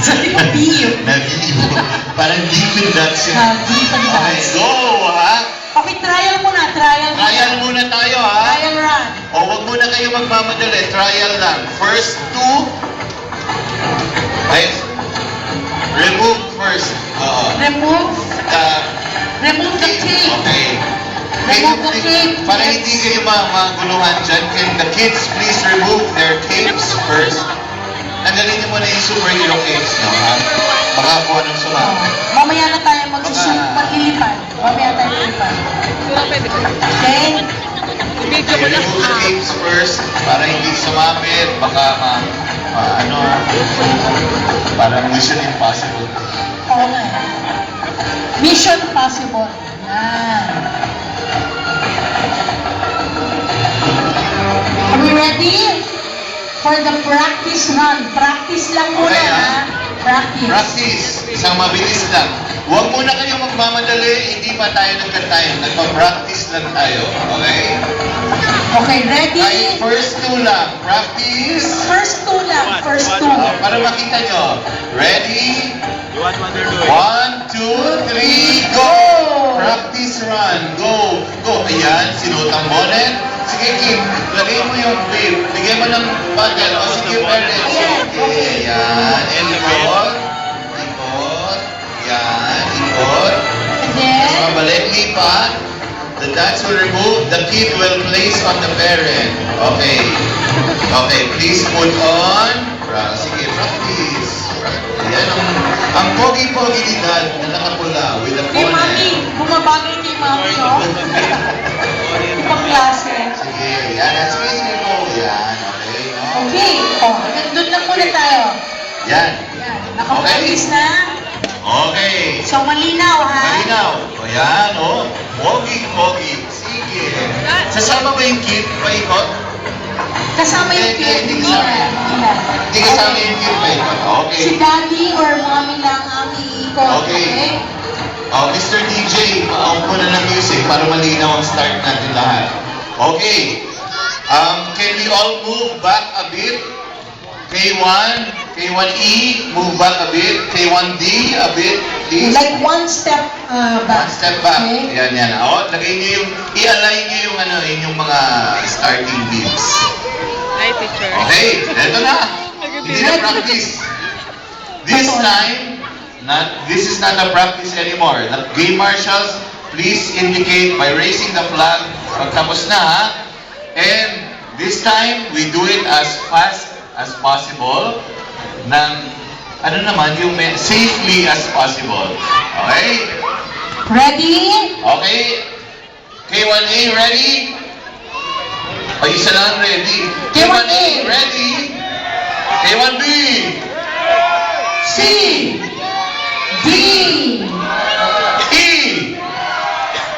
Sabi ko, biyo. Nabiyo. Parang deep with that siya. Deep and Okay, dance. go ha! Okay, trial muna, trial. Trial muna tayo ha! Trial run. O wag muna kayo magmamadali, trial lang. First two, ay, remove first. Oo. Remove, Uh, remove the cake. Okay. Remove the cake. Para hindi kayo maguluhan dyan, can the kids please remove their capes first? Tanggalin niyo muna yung superhero capes nyo, ha? Baka kung anong sumama. Mamaya na tayo maglilipad. Mamaya tayo maglilipad. Okay? Remove the capes first para hindi sumapit. Baka ano, parang mission impossible. Oo nga. Mission possible. Yan. Are we ready? For the practice run. Practice lang muna, Okay, ha? Practice. Practice. Isang mabilis lang. Huwag muna kayo magmamadali. Hindi pa tayo nagkantayo. Nagpa-practice lang tayo. Okay? Okay, ready? Ay, first two lang. Practice. First two lang. First two. Para makita nyo. Ready? You want to do it? 1, 2, 3, go! Practice run. Go. Go. Ayan, sinuot ang bonnet. Sige, Kim. Lagay mo yung bib. Bigyan mo ng bundle. O sige, bundle. Okay, ayan. And ikot. Ikot. Ayan, ikot. And then, Mabalik, lipat. The dance will remove. The kid will place on the parent. Okay. Okay, please put on. Sige, practice. Ayan, ang pogi-pogi ni Dad na nakapula with a kay Mami. bonnet. Bumabagay kay Mami, oh. Ibang klase. Sige, yan. Sige, sige po. Yan, okay. No? Okay. Oh, doon lang muna tayo. Yan. Yan. Nakapractice na. Okay. So, malinaw, ha? Malinaw. O yan, o. Pogi-pogi. Sige. Sasama ba yung kid? Paikot? Kasama yung kid. Hindi Hindi kasama. na. Hindi na. Hindi kasama yung kid. Paikot. Okay. Si daddy or mommy lang ang iikot. Okay. Mr. DJ, pa-off mo na ng music para malinaw ang start natin lahat. Okay. Can we all move back a bit? K1, K1E, move back a bit. K1D, a bit, please. Like one step back. One step back. Okay? Yan, yan. O, lagay niyo yung, i-align niyo yung, ano, yung mga starting beats. Hi, teacher. Okay, eto na. Hindi na practice. This time, this is not a practice anymore. The game marshals, please indicate by raising the flag pagtapos na, ha? And this time, we do it as fast as possible ng, ano naman, yung safely as possible. Okay? Ready? Okay? K1A, ready? O, isa lang ready. K1A, ready? K1B, C. D. E.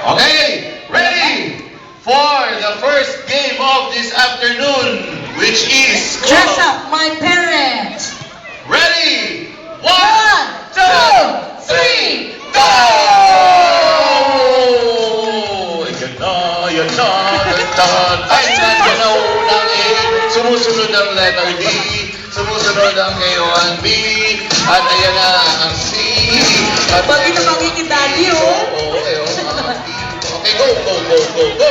Okay, ready for the first game of this afternoon, which is Dress up my parents. Ready? 1, 2, 3, go! Yan na, yan na, yan na. Ay, nandiyan na unang A. Sumusunod ang letter D. Sumusunod ang K1B. At ayan na ang C. At Pagi na makikidali, oh. Okay, go, go, go, go, go.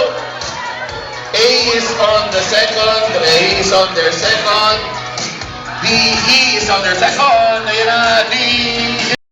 A is on the second. A is on their second. D, E is on their second. Ayan na, D.